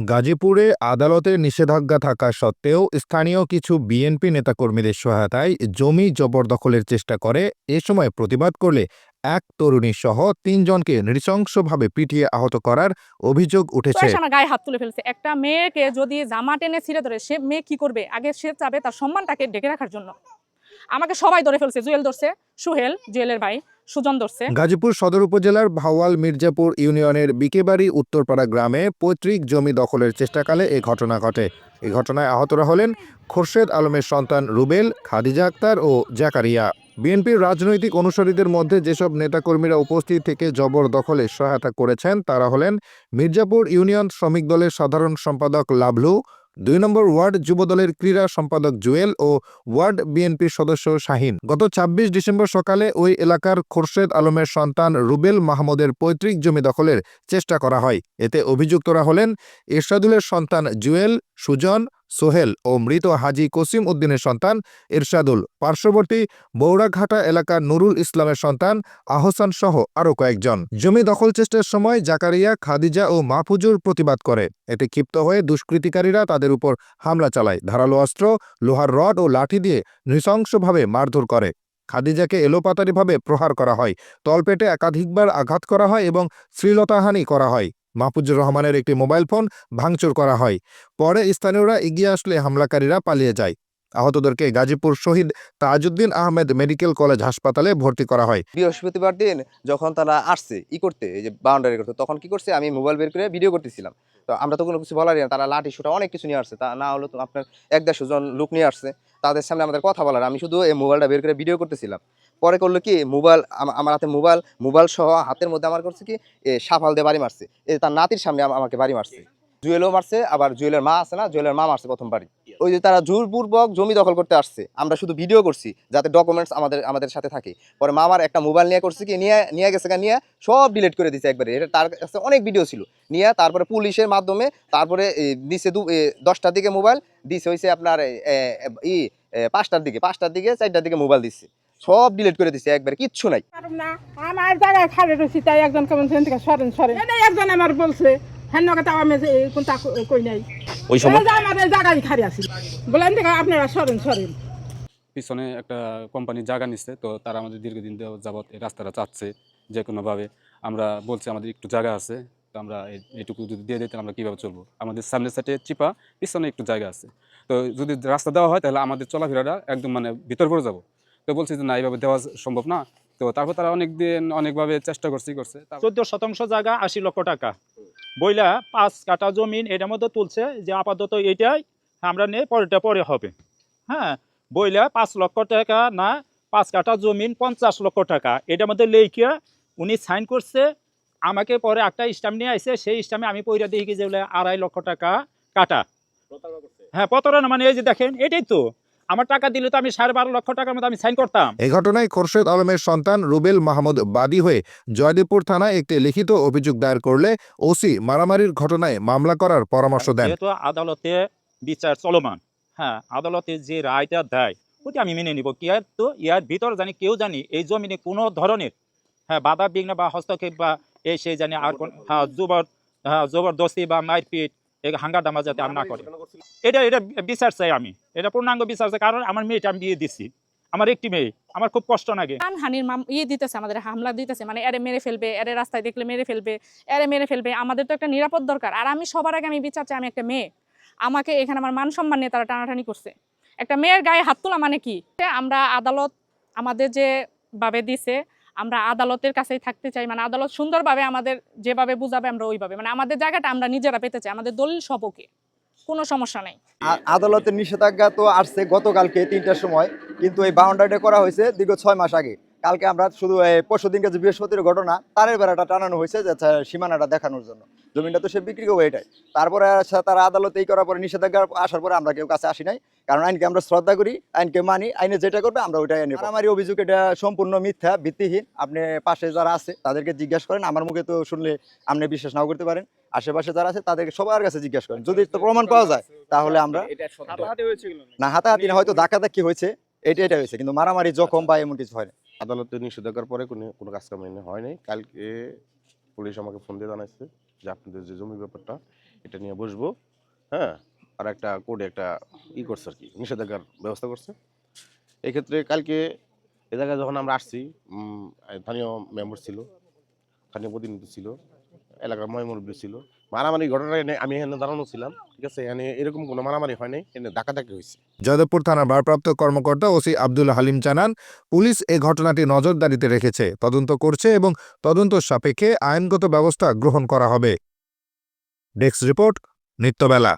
গাজীপুরে আদালতের নিষেধাজ্ঞা থাকা সত্ত্বেও স্থানীয় কিছু বিএনপি নেতাকর্মীদের সহায়তায় জমি জবরদখলের চেষ্টা করে। এ সময় প্রতিবাদ করলে এক তরুণী সহ ৩ জনকে নৃশংসভাবে পিটিয়ে আহত করার অভিযোগ উঠেছে। আমার গায়ে হাত তুলে ফেলছে। একটা মেয়েকে যদি জামা টেনে ছিঁড়ে ধরে, সে মেয়ে কি করবে? আগে সে চাবে তার সম্মানটাকে ঢেকে রাখার জন্য। আমাকে সবাই ধরে ফেলছে। জুয়েল ধরছে, সুহেল, জুয়েলের ভাই সুজন ধরছে। গাজীপুর সদর উপজেলার ভাওয়াল মির্জাপুর ইউনিয়নের বিকেবাড়ি উত্তরপাড়া গ্রামে পৈতৃক জমি দখলের চেষ্টাকালে এ ঘটনা ঘটে। এই ঘটনায় আহতরা হলেন খোরশেদ আলমের সন্তান রুবেল, খাদিজা আক্তার ও জাকারিয়া। বিএনপির রাজনৈতিক অনুসারীদের মধ্যে যেসব নেতাকর্মীরা উপস্থিত থেকে জবরদখলে সহায়তা করেছেন তারা হলেন মির্জাপুর ইউনিয়ন শ্রমিক দলের সাধারণ সম্পাদক লাভলু, ২ নম্বর ওয়ার্ড যুবদলের ক্রীড়া সম্পাদক জুয়েল ও ওয়ার্ড বিএনপির সদস্য শাহিন। গত ২৬ ডিসেম্বর সকালে ওই এলাকার খোরশেদ আলমের সন্তান রুবেল মাহমুদের পৈতৃক জমি দখলের চেষ্টা করা হয়। এতে অভিযুক্তরা হলেন এরশাদুলের সন্তান জুয়েল, সুজন, সোহেল ও মৃত হাজী কসিম উদ্দিনের সন্তান এরশাদুল, পার্শ্ববর্তী বৌড়াঘাটা এলাকার নুরুল ইসলামের সন্তান আহসান সহ আরও কয়েকজন। জমি দখল চেষ্টার সময় জাকারিয়া, খাদিজা ও মাহফুজুর প্রতিবাদ করে। এতে ক্ষিপ্ত হয়ে দুষ্কৃতিকারীরা তাদের উপর হামলা চালায়। ধারালো অস্ত্র, লোহার রড ও লাঠি দিয়ে নৃশংসভাবে মারধর করে। খাদিজাকে এলোপাতাড়িভাবে প্রহার করা হয়, তলপেটে একাধিকবার আঘাত করা হয় এবং শ্লীলতাহানি করা হয়। মাহফুজুর রহমানের একটি মোবাইল ফোন ভাঙচুর করা হয়। পরে স্থানীয়রা এগিয়ে আসলে হামলাকারীরা পালিয়ে যায়। আহতদেরকে গাজীপুর শহীদ তাজউদ্দিন আহমেদ মেডিকেল কলেজ হাসপাতালে ভর্তি করা হয়। বৃহস্পতিবার দিন যখন তারা আসছে করতে, এই যে বাউন্ডারি করতে, তখন কি করছে, আমি মোবাইল বের করে ভিডিও করতেছিলাম। তো আমরা তো কোনো কিছু বলারই না, তারা লাঠি সুটা অনেক কিছু নিয়ে আসছে। তা না হলো তো আপনার ১-১৫০ জন লোক নিয়ে আসছে, তাদের সামনে আমাদের কথা বলার, আমি শুধু এই মোবাইলটা বের করে ভিডিও করতেছিলাম। পরে করলো কি, মোবাইল আমার হাতে মোবাইল সহ হাতের মধ্যে আমার করছে কি সাফাল দিয়ে বাড়ি মারছে। তার নাতির সামনে আমাকে বাড়ি মারছে। জুয়েলও মারছে, আবার জুয়েলের মা আছে না, জুয়েলের মা মারছে প্রথম বাড়ি। ওই যে তারা জোরপূর্বক জমি দখল করতে আসছে, আমরা শুধু ভিডিও করছি যাতে ডকুমেন্টস আমাদের সাথে থাকে। পরে মামার একটা মোবাইল নিয়ে করছে কি, নিয়ে গেছে, নিয়ে সব ডিলিট করে দিচ্ছে একবারে। এটা তার কাছে অনেক ভিডিও ছিল, নিয়ে তারপরে পুলিশের মাধ্যমে তারপরে দিছে 10টার দিকে মোবাইল দিছে, হয়েছে আপনার 5টার দিকে 4টার দিকে মোবাইল দিচ্ছে, সব ডিলিট করে দিচ্ছে একবারে, কিচ্ছু নাই। আমার জায়গায় খালি রয়েছি, তাই একজন কেমন সরেন একজন আমার বলছে হ্যাঁ নগদ আমি কোনটা কই নাই, ওই সময় আমাদের জায়গায় খালি আছি বলেন থেকে আপনারা সরেন। পিছনে একটা কোম্পানির জায়গা নিচ্ছে, তো তারা আমাদের দীর্ঘদিন যাবৎ এই রাস্তাটা চাচ্ছে যে কোনোভাবে। আমরা বলছি আমাদের একটু জায়গা আছে, তো আমরা এইটুকু যদি দিয়ে দিতেন আমরা কীভাবে চলবো। আমাদের সামনের সাইডে চিপা, পিছনে একটু জায়গা আছে, তো যদি রাস্তা দেওয়া হয় তাহলে আমাদের চলাফেরাটা একদম ভিতর পড়ে যাবো। তো বলছি যে না, এইভাবে দেওয়া সম্ভব না। তো তারপর তারা অনেকভাবে চেষ্টা করছে। 14% জায়গা 80 লক্ষ টাকা বইলা 5 কাঠা জমিন এটার মধ্যে তুলছে যে আপাতত এটাই আমরা নেই, পরেরটা পরে হবে। হ্যাঁ, বইলা 5 লক্ষ টাকা না, 5 কাঠা জমিন 50 লক্ষ টাকা এটার মধ্যে লেখিয়া উনি সাইন করছে। আমাকে পরে একটা স্ট্যাম্প নিয়ে আসছে, সেই স্ট্যাম্পে আমি পইরা দেখি যে 2.5 লক্ষ টাকা কাটা। হ্যাঁ, প্রতারণা মানে এই যে দেখেন, এটাই তো আমার টাকা দিলে তো আমি 12.5 লক্ষ টাকার মধ্যে আমি সাইন করতাম। এই ঘটনায় খোরশেদ আলমের সন্তান রুবেল মাহমুদ বাদী হয়ে জয়দেবপুর থানায় একটি লিখিত অভিযোগ দায়ের করলে ওসি মারামারির ঘটনায় মামলা করার পরামর্শ দেন। যেহেতু আদালতে বিচার চলমান, হ্যাঁ, আদালতে যে রায়টা দেয় ওটি আমি মেনে নিব। কি আর তো ইয়ার ভিতর জানি কেউ জানি এই জমিনে কোনো ধরনের বাধা বিঘ্ন বা হস্তক্ষেপ বা সেই জানি আর কোন জবরদস্তি বা মারপিট হাঙ্গাদামা যাতে আর না করে, এটা বিচার চাই আমি। এটা পূর্ণাঙ্গ বিচার চাই, কারণ আমার মেয়েটা আমি বিয়ে দিচ্ছি, আমার একটি মেয়ে, আমার খুব কষ্ট লাগে। হানির দিতেছে, আমাদের হামলা দিতেছে, মানে এরে মেরে ফেলবে, এরে রাস্তায় দেখলে মেরে ফেলবে, এরে মেরে ফেলবে। আমাদের তো একটা নিরাপদ দরকার। আর আমি সবার আগে আমি বিচার চাই, আমি একটা মেয়ে, আমাকে এখানে আমার মান সম্মান নিয়ে তারা টানাটানি করছে। একটা মেয়ের গায়ে হাত তোলা মানে কি? আমরা আদালত আমাদের যেভাবে দিছে, আমরা আদালতের কাছেই থাকতে চাই। মানে আদালত সুন্দরভাবে আমাদের যেভাবে বুঝাবে আমরা ওইভাবে, মানে আমাদের জায়গাটা আমরা নিজেরা পেতে চাই, আমাদের দলিল সবকে, কোনো সমস্যা নেই। আদালতের নিষেধাজ্ঞা তো আসছে গতকালকে 3টার সময়, কিন্তু এই বাউন্ডারিটা করা হয়েছে দীর্ঘ 6 মাস আগে। কালকে আমরা শুধু পরশুদিনকে যে বৃহস্পতির ঘটনা, তারের বেড়াটা টানানো হয়েছে যে সীমানাটা দেখানোর জন্য। জমিটা তো সে বিক্রি করবো এটাই। তারপরে তারা আদালতে এই করার পরে, নিষেধাজ্ঞা আসার পরে আমরা কেউ কাছে আসি নাই, কারণ আইনকে আমরা শ্রদ্ধা করি, আইনকে মানি, আইনে যেটা করবে আমরা ওইটাই আনি। মারামারি অভিযোগ এটা সম্পূর্ণ মিথ্যা, ভিত্তিহীন। আপনি পাশে যারা আছে তাদেরকে জিজ্ঞাসা করেন, আমার মুখে তো শুনলে আপনি বিশ্বাস নাও করতে পারেন। আশেপাশে যারা আছে তাদেরকে সবার কাছে জিজ্ঞাসা করেন, যদি তো প্রমাণ পাওয়া যায় তাহলে আমরা না, হাতাহাতি না, হয়তো ধাক্কাধাক্কি হয়েছে, এটা হয়েছে, কিন্তু মারামারি জখম বা এমন কিছু হয় না। আদালতের নিষেধাজ্ঞার পরে কোনো কাজকাম হয় নাই। কালকে পুলিশ আমাকে ফোন দিয়ে জানাইছে যে আপনাদের যে জমি ব্যাপারটা, এটা নিয়ে বসবো। হ্যাঁ, আর একটা কোর্টে একটা করছে আর কি, নিষেধাজ্ঞার ব্যবস্থা করছে। এক্ষেত্রে কালকে এ জায়গায় যখন আমরা আসছি, স্থানীয় মেম্বার ছিল, স্থানীয় প্রতিনিধি ছিল, এলাকার ময়মুরব্বী ছিল। মারামারি ঘটনায় আমি এখানে দাঁড়ানো ছিলাম, ঠিক আছে? এখানে এরকম কোনো মারামারি হয় নাই, এখানে ধাক্কাধাক্কি হয়েছে। যাদবপুর থানার ভারপ্রাপ্ত কর্মকর্তা ওসি আব্দুল হালিম জানান, পুলিশ এই ঘটনাটি নজরদারিতে রেখেছে, তদন্ত করছে এবং তদন্ত সাপেক্ষে আইনগত ব্যবস্থা গ্রহণ করা হবে। Desk report, নিত্যবেলা।